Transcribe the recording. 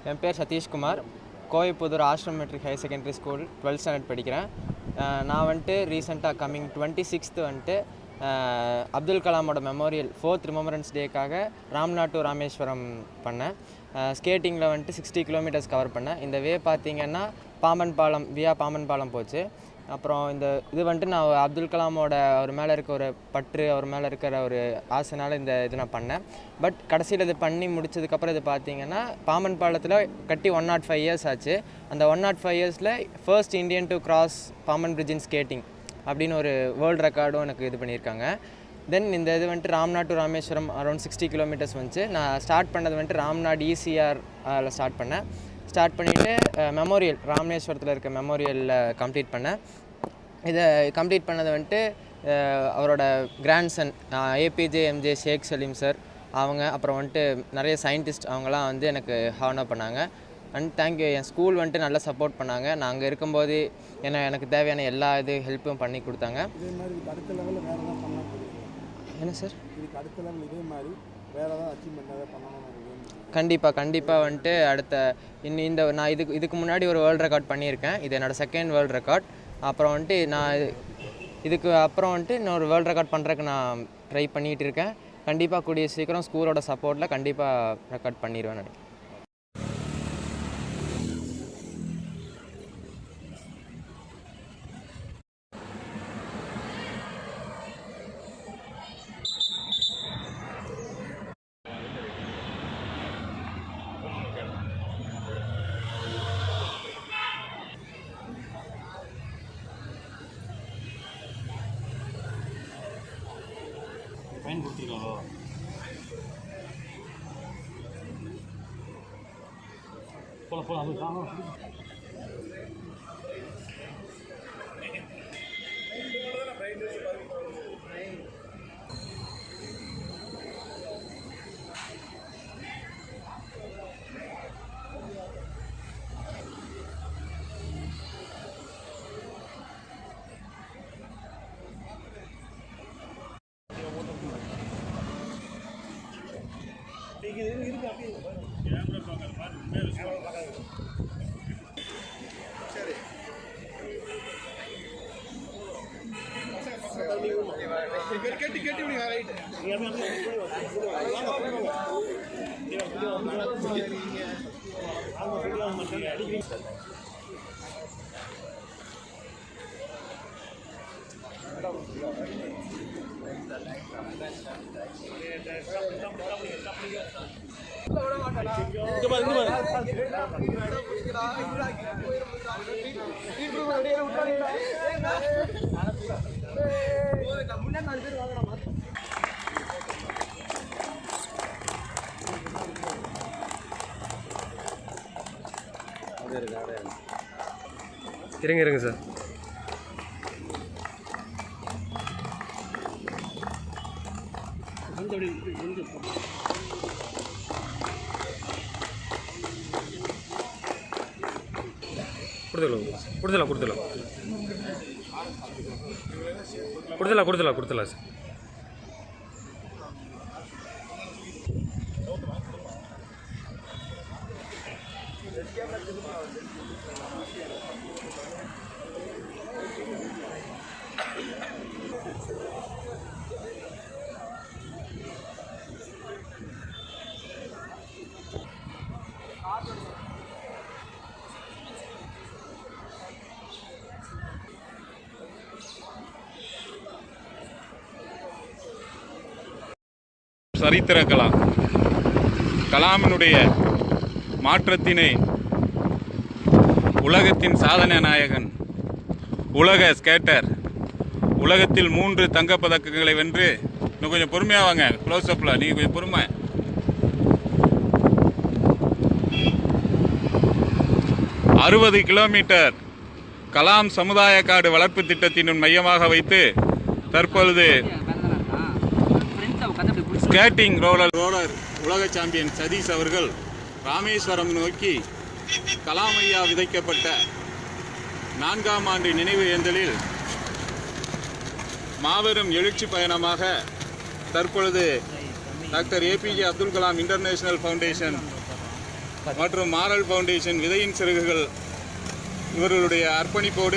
என் பேர் Sathishkumar. Coimbatore Ashram matric higher secondary school 12th standard படிக்கிறேன். நான் வந்துட்டு ரீசெண்டாக கம்மிங் 26th வந்துட்டு அப்துல் கலாமோட மெமோரியல் 4th ரிமெம்பரன்ஸ் டேக்காக ராம்நாத் டு ராமேஸ்வரம் பண்ணேன். ஸ்கேட்டிங்கில் வந்துட்டு 60 கிலோமீட்டர்ஸ் கவர் பண்ணேன். இந்த வே பார்த்திங்கன்னா பாம்பன் பாலம் போச்சு. அப்புறம் இது வந்துட்டு நான் அப்துல் கலாமோட அவர் மேலே இருக்க ஒரு பற்று, அவர் மேலே இருக்கிற ஒரு ஆசைனால் இது நான் பண்ணேன். பட் கடைசியில் இது பண்ணி முடிச்சதுக்கப்புறம் இது பார்த்திங்கன்னா பாம்பன் பாலத்தில் கட்டி 105 years ஆச்சு. அந்த 105 yearsல first Indian to cross Pamban bridge in skating அப்படின்னு ஒரு வேர்ல்டு ரெக்கார்டும் எனக்கு இது பண்ணியிருக்காங்க. தென் இது வந்துட்டு Ramnath to Rameswaram around 60 kilometres வந்துச்சு. நான் ஸ்டார்ட் பண்ணது வந்துட்டு ராம்நாத் ECRல ஸ்டார்ட் பண்ணேன். ஸ்டார்ட் பண்ணிவிட்டு மெமோரியல் ராமேஸ்வரத்தில் இருக்க மெமோரியலில் கம்ப்ளீட் பண்ணேன். இதை கம்ப்ளீட் பண்ணது வந்துட்டு அவரோட கிராண்ட்சன் APJ MJ ஷேக் சலீம் சார் அவங்க, அப்புறம் வந்துட்டு நிறைய சயின்டிஸ்ட் அவங்களாம் வந்து எனக்கு ஹானர் பண்ணாங்க. And thank you. என் ஸ்கூல் வந்துட்டு நல்லா சப்போர்ட் பண்ணாங்க. நான் அங்கே இருக்கும்போது எனக்கு தேவையான எல்லா ஹெல்ப்பும் பண்ணி கொடுத்தாங்க. என்ன சார்? கண்டிப்பாக வந்துட்டு நான் இதுக்கு முன்னாடி ஒரு வேர்ல்டு ரெக்கார்ட் பண்ணியிருக்கேன். இது என்னோடய செகண்ட் வேர்ல்டு ரெக்கார்ட். அப்புறம் வந்துட்டு நான் இதுக்கு அப்புறம் வந்துட்டு இன்னொரு வேர்ல்டு ரெக்கார்ட் பண்ணுறதுக்கு நான் ட்ரை பண்ணிகிட்டு இருக்கேன். கண்டிப்பாக கூடிய சீக்கிரம் ஸ்கூலோட சப்போர்ட்டில் கண்டிப்பாக ரெக்கார்ட் பண்ணிடுவேன் நினைக்கிறேன். ஃபைன் கொடுத்துருக்காங்களோ? போகலாம் அது தாங்க. இருங்க சார். கொடுத்துடலாம் சார். சரித்திர கலாமினுடைய மாற்றத்தினை உலகத்தின் சாதனை நாயகன், உலக ஸ்கேட்டர், உலகத்தில் 3 தங்கப்பதக்கங்களை வென்று. இன்னும் கொஞ்சம் பொறுமையாக வாங்க, க்ளோஸ் அப்பில் நீங்கள் கொஞ்சம் பொறுமை. 60 கிலோமீட்டர் கலாம் சமுதாய காடு வளர்ப்பு திட்டத்தின் மையமாக வைத்து தற்பொழுது ஸ்கேட்டிங் ரோலர் உலக சாம்பியன் சதீஷ் அவர்கள் ராமேஸ்வரம் நோக்கி கலாம் ஐயா விதைக்கப்பட்ட 4ஆம் ஆண்டு நினைவு ஏந்தலில் மாபெரும் எழுச்சி பயணமாக தற்பொழுது doctor APJ Abdul Kalam international foundation மற்றும் மாரல் ஃபவுண்டேஷன் விதையின் சிறகுகள் இவர்களுடைய அர்ப்பணிப்போடு